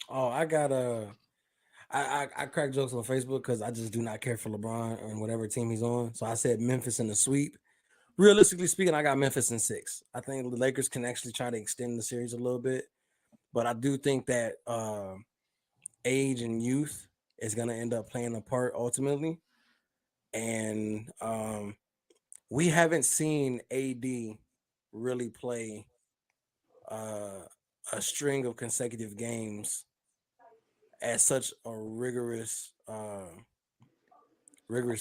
Oh, I got I crack jokes on Facebook because I just do not care for LeBron and whatever team he's on. So I said Memphis in the sweep. Realistically speaking, I got Memphis in 6. I think the Lakers can actually try to extend the series a little bit, but I do think that age and youth is going to end up playing a part ultimately. And we haven't seen AD really play uh, a string of consecutive games at such a rigorous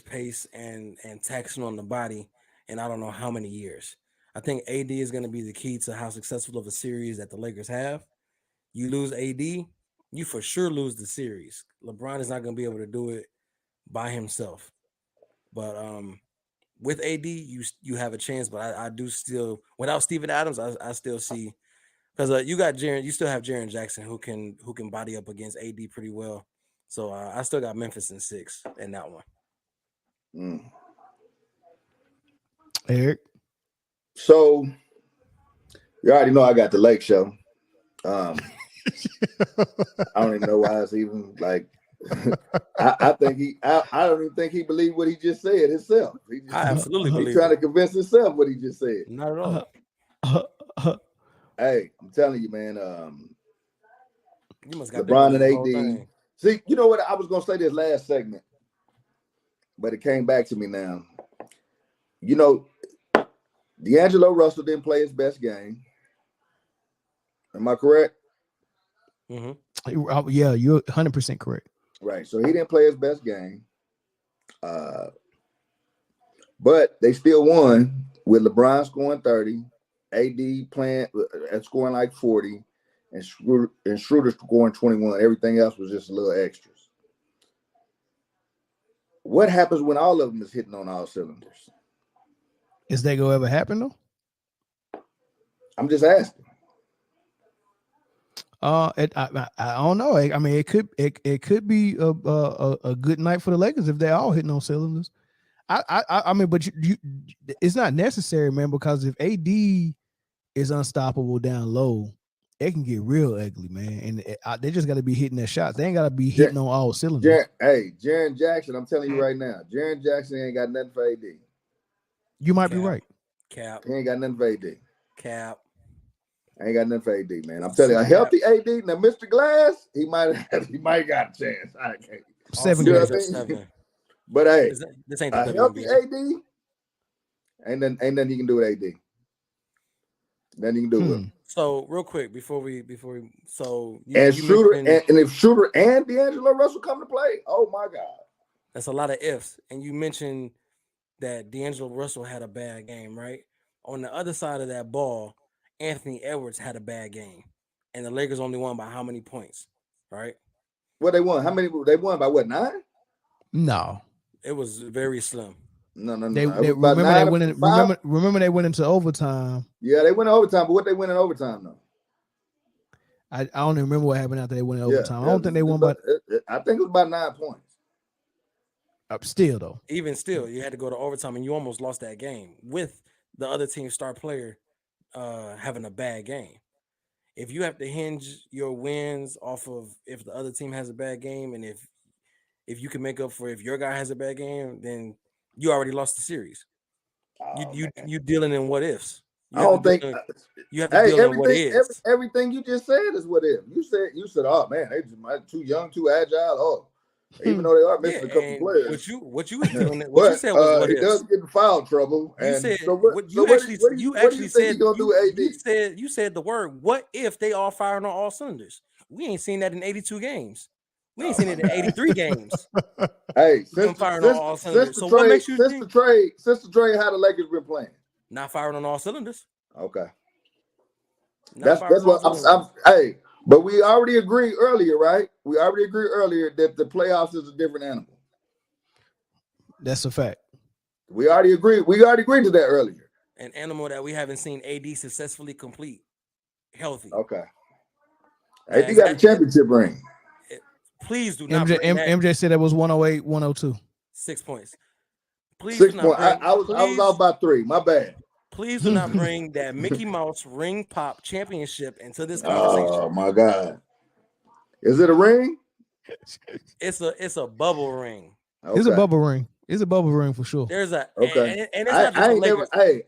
pace and taxing on the body, and I don't know how many years. I think AD is going to be the key to how successful of a series that the Lakers have. You lose AD, you for sure lose the series. LeBron is not going to be able to do it by himself. But with AD, you have a chance. But I do still, without Steven Adams, I still see, because you still have Jaren Jackson who can body up against AD pretty well. So I still got Memphis in 6 in that one. Mm. Eric. So you already know I got the Lake Show. I don't even know why it's even like. I think I don't even think he believed what he just said himself. I absolutely he's believe trying to it. convince himself what he just said. Not at all. Hey, I'm telling you, man. You must got LeBron and the whole AD. thing. See, you know what? I was gonna say this last segment, but it came back to me now. You know, DAngelo Russell didn't play his best game. Am I correct? Mm-hmm. Yeah, you're 100% correct. Right. So he didn't play his best game. But they still won with LeBron scoring 30, AD playing and scoring like 40, and Schroeder scoring 21. Everything else was just a little extras. What happens when all of them is hitting on all cylinders? Is that gonna ever happen though? I'm just asking. I don't know. I mean, it could be a good night for the Lakers if they're all hitting on cylinders. I mean, but you it's not necessary, man, because if AD is unstoppable down low, it can get real ugly, man. And they just got to be hitting their shots. They ain't got to be hitting on all cylinders. Jaren Jackson, I'm telling you right now, Jaren Jackson ain't got nothing for AD. You might be right. Cap. He ain't got nothing for AD. Cap. I ain't got nothing for AD, man. I'm telling you, a healthy AD. Now, Mr. Glass, he might got a chance. I can't. 7 games. 7. But hey, this ain't a the healthy WNBA. AD, ain't nothing you can do with AD. Nothing you can do with him. So real quick before we so Shooter and if Shooter and DAngelo Russell come to play, oh my God, that's a lot of ifs. And you mentioned that DAngelo Russell had a bad game, right? On the other side of that ball, Anthony Edwards had a bad game, and the Lakers only won by how many points, right? What they won? How many? They won by what, 9? No, it was very slim. No. They remember they went in, remember they went into overtime. Yeah, they went in overtime, but what they went in overtime though? I don't even remember what happened after they went in overtime. I don't think they won by. I think it was about 9 points. Still though, even still, you had to go to overtime, and you almost lost that game with the other team's star player having a bad game. If you have to hinge your wins off of if the other team has a bad game, and if you can make up for if your guy has a bad game, then you already lost the series. You dealing in what ifs. I don't think you have to deal in what is. Everything you just said is what if. You said, oh man, they just too young, too agile. Oh, even though they are missing a couple players. What you was doing, what you said was what he does get in foul trouble. You and said so what you actually said he gonna do AD? You said the word. What if they all firing on all cylinders? We ain't seen that in 82 games. We ain't seen it in 83 games. Hey, since firing on all cylinders. So what makes you think? Since the trade, how the Lakers been playing? Not firing on all cylinders. Okay. That's what I'm. Hey, but we already agreed earlier, right? We already agreed earlier that the playoffs is a different animal. That's a fact. We already agreed. We already agreed to that earlier. An animal that we haven't seen AD successfully complete, healthy. Okay. AD got a championship ring. Please do not. MJ said it was 108, 102. 6 points. Please 6 points. I was off by 3. My bad. Please do not bring that Mickey Mouse ring pop championship into this conversation. Oh my God. Is it a ring? It's a bubble ring. Okay. It's a bubble ring. It's a bubble ring for sure. There's a Okay. and it's not just the Lakers. I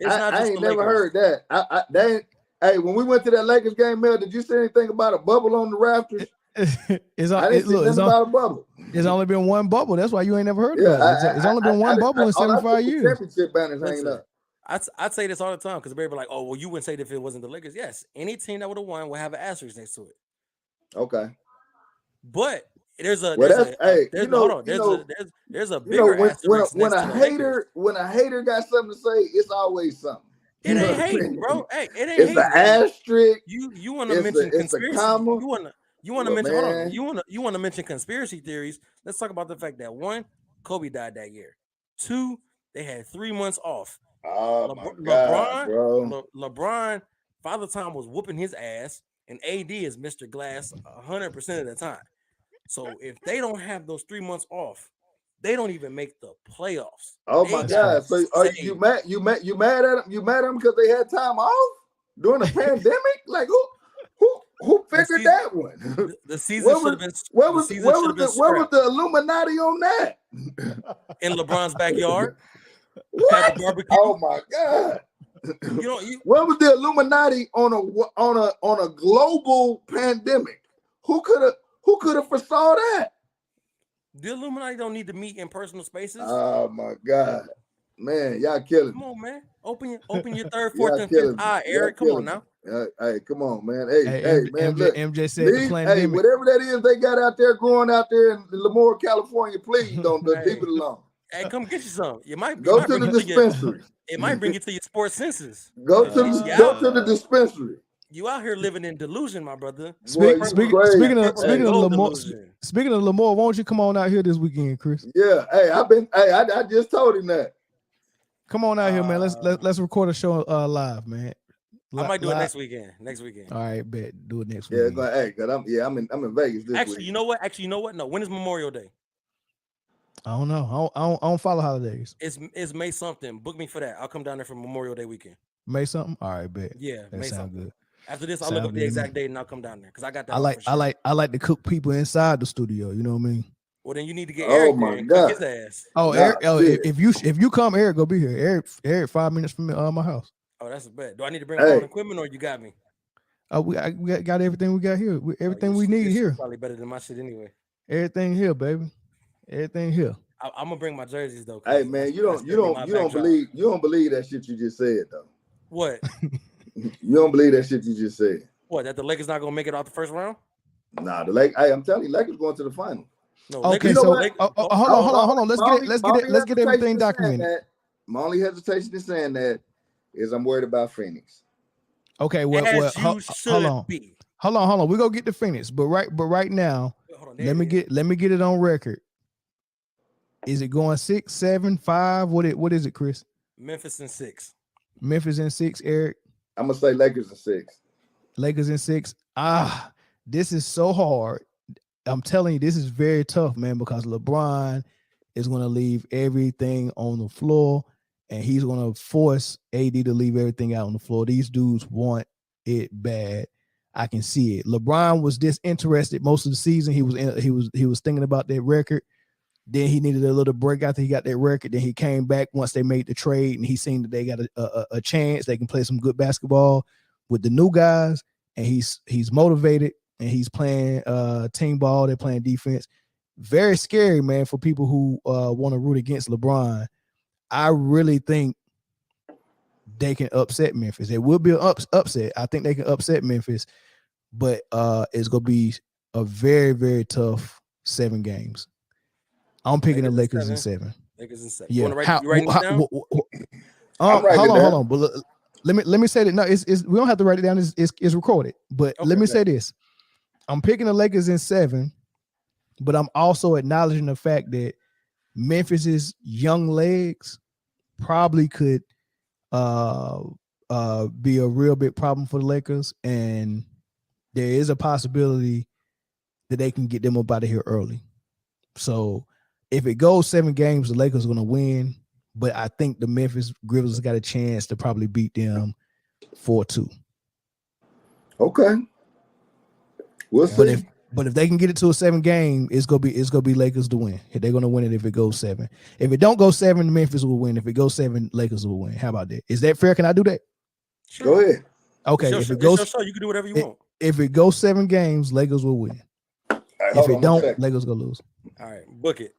ain't never heard that. Hey, when we went to that Lakers game, Mel, did you say anything about a bubble on the rafters? I didn't see nothing about a bubble. It's only been one bubble. That's why you ain't never heard of it. It's only been one bubble in 75 years. Championship banners hanging up. I'd say this all the time because everybody like, oh, well, you wouldn't say it if it wasn't the Lakers. Yes, any team that would have won would have an asterisk next to it. Okay, but there's a bigger asterisk. When a hater got something to say, it's always something. It ain't hating, bro. Hey, it ain't it's an asterisk. You want to mention conspiracy? You want to mention? Man. Hold on. You want to mention conspiracy theories? Let's talk about the fact that 1, Kobe died that year. 2, they had 3 months off. Oh my God, bro. LeBron, Father Time was whooping his ass, and AD is Mr. Glass 100% of the time. So if they don't have those 3 months off, they don't even make the playoffs. Oh my God! So are you mad? You mad at them? You mad at them because they had time off during the pandemic? Like who figured that one? The season should have been. Where was the Illuminati on that? In LeBron's backyard. What? Oh my God! Where was the Illuminati on a global pandemic? Who could have foresaw that? The Illuminati don't need to meet in personal spaces. Oh my God, man, y'all killing me. Come on, man. Open your third, fourth, and fifth eye, Eric. Come on now. Hey, come on, man. Hey, man. MJ, look, MJ said the pandemic. Whatever that is they got out there growing out there in Lemoore, California, please don't leave it alone. Hey, come get you some. You might go to the dispensary. It might bring you to your sports senses. Go to the dispensary. You out here living in delusion, my brother. Speaking of Lemoore, why don't you come on out here this weekend, Chris? Yeah. Hey, I just told him that. Come on out here, man. Let's record a show live, man. I might do it next weekend. All right, bet. Do it next weekend. Yeah, hey, cause I'm in Vegas this week. You know what? No, when is Memorial Day? I don't know. I don't follow holidays. It's May something. Book me for that. I'll come down there for Memorial Day weekend. May something? All right, bet. Yeah, that May sounds something. Good. After this, I'll look up the exact date and I'll come down there because I got that. I like to cook people inside the studio. You know what I mean? Well, then you need to get Eric there and cook his ass. Oh, Eric. If you come, Eric, go be here. Eric, 5 minutes from my house. Oh, that's a bet. Do I need to bring my own equipment or you got me? We got everything we got here. Everything we need here. Probably better than my shit anyway. Everything here, baby. Everything here. I'm gonna bring my jerseys though. Hey man, you don't believe that shit you just said though. What? You don't believe that shit you just said. What? That the Lakers not gonna make it out the first round? Nah, I'm telling you, Lakers going to the final. No, okay, Lakers, so hold on. Let's get everything documented. My only hesitation in saying that is I'm worried about Phoenix. Okay, well, hold on. We're gonna get to Phoenix, but right now, let me get it on record. Is it going 6, 7, 5? What is it, Chris? Memphis in 6. Memphis in 6, Eric. I'm gonna say Lakers in 6. Lakers in 6. This is so hard. I'm telling you, this is very tough, man, because LeBron is going to leave everything on the floor, and he's going to force AD to leave everything out on the floor. These dudes want it bad. I can see it. LeBron was disinterested most of the season. He was thinking about that record. Then he needed a little break after he got that record. Then he came back once they made the trade, and he seen that they got a chance. They can play some good basketball with the new guys, and he's motivated, and he's playing team ball. They're playing defense. Very scary, man, for people who want to root against LeBron. I really think they can upset Memphis. It will be an upset. I think they can upset Memphis, but it's going to be a very, very tough 7 games. I'm picking the Lakers in 7. Lakers in 7. Yeah. You writing this down? Hold on. But let me say that. No, it's we don't have to write it down. It's recorded. But let me say this. I'm picking the Lakers in 7, but I'm also acknowledging the fact that Memphis's young legs probably could be a real big problem for the Lakers, and there is a possibility that they can get them up out of here early. So if it goes 7 games, the Lakers are going to win, but I think the Memphis Grizzlies got a chance to probably beat them 4-2. Okay. We'll see. But if they can get it to a 7 game, it's gonna be Lakers to win. They're gonna win it if it goes 7. If it don't go 7, Memphis will win. If it goes 7, Lakers will win. How about that? Is that fair? Can I do that? Sure. Go ahead. Okay. If it goes, you can do whatever you want. If it goes 7 games, Lakers will win. Right, If it don't, Lakers gonna lose. All right, book it.